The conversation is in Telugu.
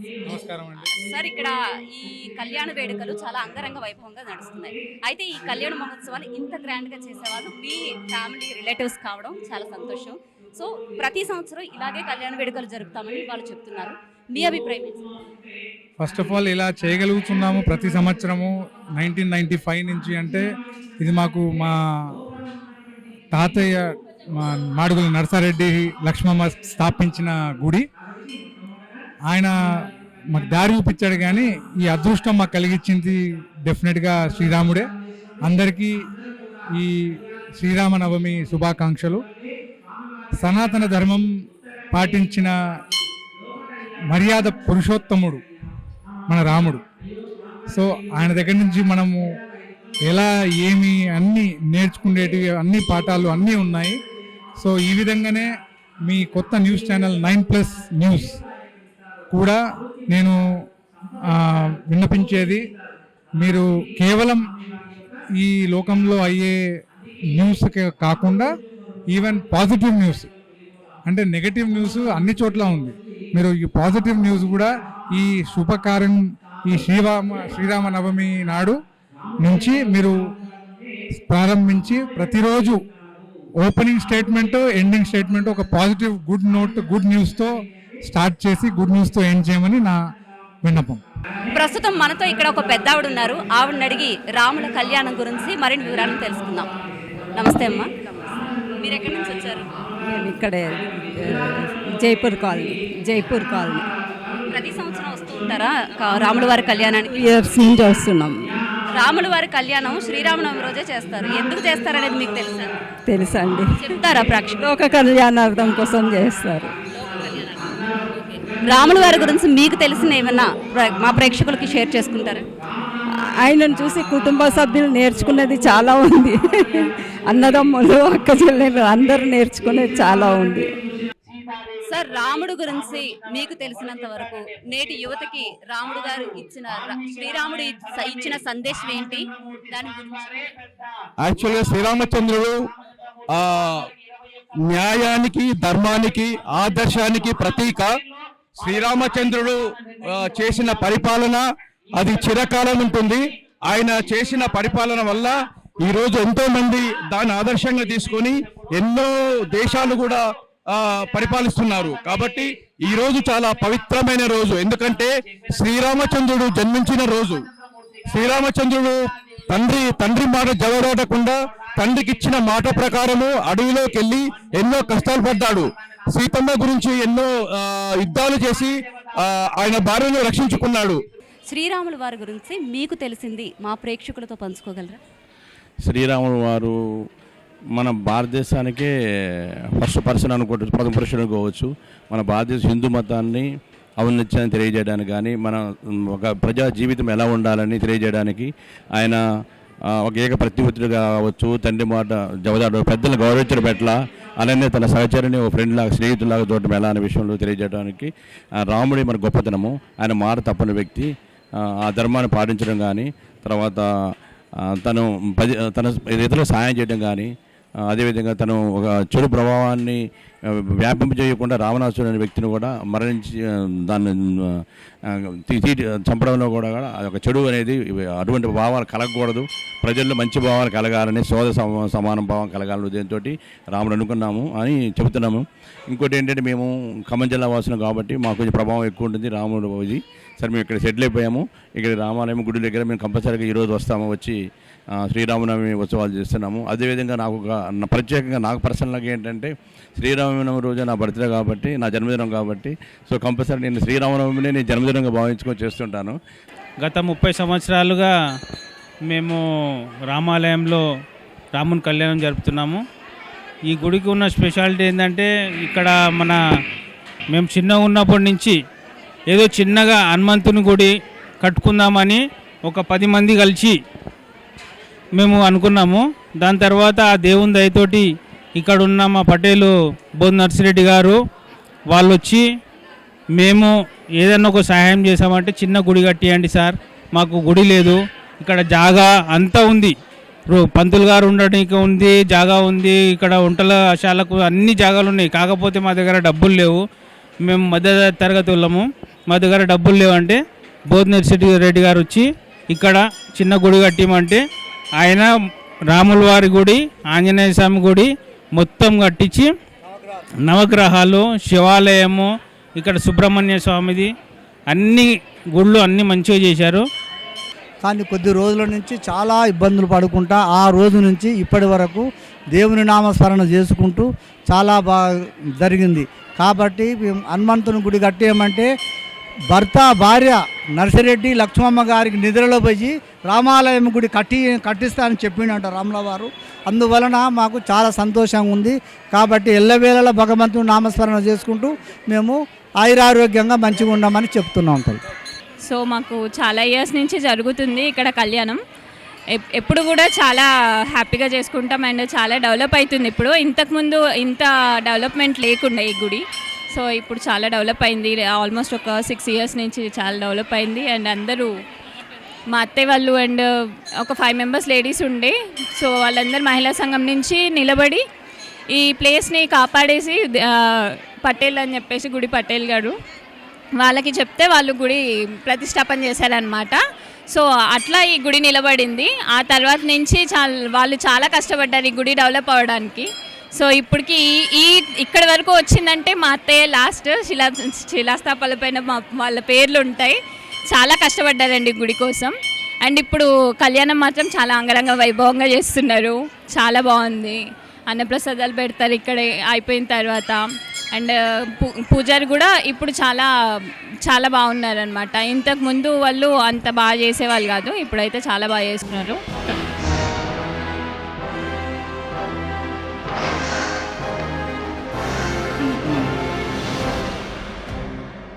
నమస్కారం అండి. సార్, ఇక్కడ ఈ కళ్యాణ వేడుకలు చాలా అంగరంగ వైభవంగా నడుస్తున్నాయి. అయితే ఈ కళ్యాణ మహోత్సవాలు ఇంత గ్రాండ్గా చేసేవాళ్ళు మీ ఫ్యామిలీ రిలేటివ్స్ కావడం చాలా సంతోషం. సో ప్రతి సంవత్సరం ఇలాగే కళ్యాణ వేడుకలు జరుపుతామని వాళ్ళు చెప్తున్నారు. మీ అభిప్రాయం ఏంటి? ఫస్ట్ ఆఫ్ ఆల్ ఇలా చేయగలుగుతున్నాము ప్రతి సంవత్సరము 1995 నుంచి అంటే ఇది మాకు మా తాతయ్య మాడుగుల నరసారెడ్డి లక్ష్మమ్మ స్థాపించిన గుడి. ఆయన మాకు దారి చూపించాడు, కానీ ఈ అదృష్టం మాకు కలిగించింది డెఫినెట్గా శ్రీరాముడే. అందరికీ ఈ శ్రీరామనవమి శుభాకాంక్షలు. సనాతన ధర్మం పాటించిన మర్యాద పురుషోత్తముడు మన రాముడు. సో ఆయన దగ్గర నుంచి మనము ఎలా ఏమి అన్నీ నేర్చుకునేటివి అన్ని పాఠాలు అన్నీ ఉన్నాయి. సో ఈ విధంగానే మీ కొత్త న్యూస్ ఛానల్ 9+ న్యూస్ కూడా నేను విన్నపించేది, మీరు కేవలం ఈ లోకంలో అయ్యే న్యూస్ కాకుండా ఈవెన్ పాజిటివ్ న్యూస్, అంటే నెగటివ్ న్యూస్ అన్ని చోట్ల ఉంది. మీరు ఈ పాజిటివ్ న్యూస్ కూడా ఈ శుభకార్యం ఈ శ్రీరామనవమి నాడు నుంచి మీరు ప్రారంభించి ప్రతిరోజు ఓపెనింగ్ స్టేట్మెంట్ ఎండింగ్ స్టేట్మెంట్ ఒక పాజిటివ్ గుడ్ న్యూస్తో స్టార్ట్ చేసి గుడ్ న్యూస్తో ఎండ్ చేయమని నా విన్నపం. ప్రస్తుతం మనతో ఇక్కడ ఒక పెద్ద ఆవిడ ఉన్నారు. ఆవిడని అడిగి రాముల కళ్యాణం గురించి మరిన్ని వివరాలను తెలుసుకుందాం. నమస్తే అమ్మా, మీరు ఎక్కడి నుంచి వచ్చారు? మేము ఇక్కడే జైపూర్ కాలనీ ప్రతి సంవత్సరం వస్తూ ఉంటారా రాముల వారి కళ్యాణానికి? ఇయర్స్ నుంచి వస్తున్నాం. రాముల వారి కళ్యాణం శ్రీరామనవమి రోజే చేస్తారు. ఎందుకు చేస్తారు అనేది మీకు తెలుసా? తెలుసండి, చెప్తారా ప్రేక్షకులు? లోక కళ్యాణార్థం కోసం చేస్తారు. రాముల వారి గురించి మీకు తెలిసిన ఏమన్నా మా ప్రేక్షకులకి షేర్ చేసుకుంటారా? ఆయనను చూసి కుటుంబ సభ్యులు నేర్చుకునేది చాలా ఉంది. అన్నదమ్ములు అక్క చెల్లెలు అందరూ నేర్చుకునేది చాలా ఉంది. సార్, రాముడు గురించి మీకు తెలిసినంత వరకు నేటి యువతకి రాముడు గారు శ్రీరాముడు ఇచ్చిన సందేశం ఏంటి? దాని గురించి యాక్చువల్గా శ్రీరామచంద్రుడు న్యాయానికి ధర్మానికి ఆదర్శానికి ప్రతీక. శ్రీరామచంద్రుడు చేసిన పరిపాలన అది చిరకాలం ఉంటుంది. ఆయన చేసిన పరిపాలన వల్ల ఈరోజు ఎంతో మంది దాన్ని ఆదర్శంగా తీసుకొని ఎన్నో దేశాలు కూడా పరిపాలిస్తున్నారు. కాబట్టి ఈ రోజు చాలా పవిత్రమైన రోజు, ఎందుకంటే శ్రీరామచంద్రుడు జన్మించిన రోజు. శ్రీరామచంద్రుడు తండ్రి మాట జవదాటకుండా తండ్రికి ఇచ్చిన మాట ప్రకారము అడవిలోకి వెళ్ళి ఎన్నో కష్టాలు పడ్డాడు. సీతమ్మ గురించి ఎన్నో యుద్ధాలు చేసి ఆయన భార్యను రక్షించుకున్నాడు. శ్రీరాముల వారి గురించి మీకు తెలిసింది మా ప్రేక్షకులతో పంచుకోగలరా? శ్రీరాములు వారు మన భారతదేశానికే ఫస్ట్ పర్సన్ అనుకోవచ్చు, ప్రథమ పురుషుడు అనుకోవచ్చు. మన భారతదేశ హిందూ మతాన్ని ఔన్నత్యాన్ని తెలియజేయడానికి కానీ మన ఒక ప్రజా జీవితం ఎలా ఉండాలని తెలియజేయడానికి ఆయన ఒక ఏక ప్రతిబుద్ధుడు కావచ్చు, తండ్రి మాట జవదాడు, పెద్దలు గౌరవించడం ఎట్లా, అలానే తన సహచరుని ఒక ఫ్రెండ్ లాగా స్నేహితులాగా చూడటం ఎలా అనే విషయంలో తెలియజేయడానికి రాముడి మన గొప్పతనము. ఆయన మాట తప్పని వ్యక్తి, ఆ ధర్మాన్ని పాటించడం కానీ, తర్వాత తన ఇతరులకు సహాయం చేయడం కానీ, అదేవిధంగా తను ఒక చెడు ప్రభావాన్ని వ్యాపింపజేయకుండా రావణాసురుడు అనే వ్యక్తిని కూడా మరణించి దాన్ని చంపడంలో కూడా ఒక చెడు అనేది అటువంటి భావాలు కలగకూడదు, ప్రజల్లో మంచి భావాలు కలగాలని, సమాన భావం కలగాలని ఉదయంతో రాముడు అనుకున్నాము అని చెబుతున్నాము. ఇంకోటి ఏంటంటే, మేము ఖమ్మం జిల్లా వాసులం కాబట్టి మాకు కొంచెం ప్రభావం ఎక్కువ ఉంటుంది రాముడు ఇది. సరే, మేము ఇక్కడ సెటిల్ అయిపోయాము. ఇక్కడ రామాలయం గుడి దగ్గర మేము కంపల్సరీగా ఈరోజు వస్తాము, వచ్చి శ్రీరామనవమి ఉత్సవాలు చేస్తున్నాము. అదేవిధంగా ప్రత్యేకంగా నాకు పర్సనల్గా ఏంటంటే, శ్రీరామనవమి రోజు నా బర్త్డే కాబట్టి, నా జన్మదినం కాబట్టి, సో కంపల్సరీ నేను శ్రీరామనవమిని నేను జన్మదినంగా భావించుకొని చేస్తుంటాను. గత 30 సంవత్సరాలుగా మేము రామాలయంలో రాముని కళ్యాణం జరుపుతున్నాము. ఈ గుడికి ఉన్న స్పెషాలిటీ ఏంటంటే, ఇక్కడ మేము చిన్నగా ఉన్నప్పటి నుంచి ఏదో చిన్నగా హనుమంతుని గుడి కట్టుకుందామని ఒక 10 మంది కలిసి మేము అనుకున్నాము. దాని తర్వాత ఆ దేవుని దయతోటి ఇక్కడ ఉన్న మా పటేలు బోధ నర్సిరెడ్డి గారు వాళ్ళు వచ్చి, మేము ఏదైనా ఒక సహాయం చేసామంటే, చిన్న గుడి కట్టియండి సార్, మాకు గుడి లేదు, ఇక్కడ జాగా అంతా ఉంది, పంతులు గారు ఉండడానికి ఉంది, జాగా ఉంది, ఇక్కడ వంటలశాలకు అన్ని జాగాలు ఉన్నాయి, కాకపోతే మా దగ్గర డబ్బులు లేవు, మేము మధ్య తరగతి వాళ్ళము, మా దగ్గర డబ్బులు లేవంటే బోధినేటి రెడ్డి గారు వచ్చి ఇక్కడ చిన్న గుడి కట్టిమంటే ఆయన రాముల వారి గుడి, ఆంజనేయ స్వామి గుడి మొత్తం కట్టించి నవగ్రహాలు, శివాలయము, ఇక్కడ సుబ్రహ్మణ్య స్వామిది అన్ని గుళ్ళు అన్నీ మంచిగా చేశారు. కానీ కొద్ది రోజుల నుంచి చాలా ఇబ్బందులు పడుకుంటా ఆ రోజు నుంచి ఇప్పటి వరకు దేవుని నామస్మరణ చేసుకుంటూ చాలా బాగా జరిగింది. కాబట్టి హనుమంతుని గుడి కట్టేయమంటే భర్త భార్య నర్సిరెడ్డి లక్ష్మమ్మ గారికి నిద్రలో పోయి రామాలయం గుడి కట్టిస్తా అని చెప్పిండంట రాముల వారు. అందువలన మాకు చాలా సంతోషంగా ఉంది. కాబట్టి ఎల్లవేళలా భగవంతుని నామస్మరణ చేసుకుంటూ మేము ఆయురారోగ్యంగా మంచిగా ఉన్నామని చెప్తున్నాం తల్లి. సో మాకు చాలా ఇయర్స్ నుంచి జరుగుతుంది ఇక్కడ కళ్యాణం. ఎప్పుడు కూడా చాలా హ్యాపీగా చేసుకుంటాం అండ్ చాలా డెవలప్ అవుతుంది. ఇప్పుడు ఇంతకుముందు ఇంత డెవలప్మెంట్ లేకుండా ఈ గుడి, సో ఇప్పుడు చాలా డెవలప్ అయింది. ఆల్మోస్ట్ ఒక 6 ఇయర్స్ నుంచి చాలా డెవలప్ అయింది. అండ్ అందరూ మా అత్తయ్య వాళ్ళు అండ్ ఒక 5 మెంబర్స్ లేడీస్ ఉండే, సో వాళ్ళందరూ మహిళా సంఘం నుంచి నిలబడి ఈ ప్లేస్ని కాపాడేసి పటేల్ అని చెప్పేసి గుడి పటేల్ గారు వాళ్ళకి చెప్తే వాళ్ళు గుడి ప్రతిష్టాపన చేశారనమాట. సో అట్లా ఈ గుడి నిలబడింది. ఆ తర్వాత నుంచి వాళ్ళు చాలా కష్టపడ్డారు ఈ గుడి డెవలప్ అవ్వడానికి. సో ఇప్పటికి ఇక్కడి వరకు వచ్చిందంటే మా అత్తయ్య లాస్ట్ శిలాస్థాపాల పైన వాళ్ళ పేర్లు ఉంటాయి. చాలా కష్టపడ్డారండి గుడి కోసం. అండ్ ఇప్పుడు కళ్యాణం మాత్రం చాలా అంగరంగ వైభవంగా చేస్తున్నారు. చాలా బాగుంది. అన్నప్రసాదాలు పెడతారు ఇక్కడే అయిపోయిన తర్వాత. అండ్ పూజారి కూడా ఇప్పుడు చాలా చాలా బాగున్నారనమాట. ఇంతకుముందు వాళ్ళు అంత బాగా చేసేవాళ్ళు కాదు, ఇప్పుడైతే చాలా బాగా చేస్తున్నారు.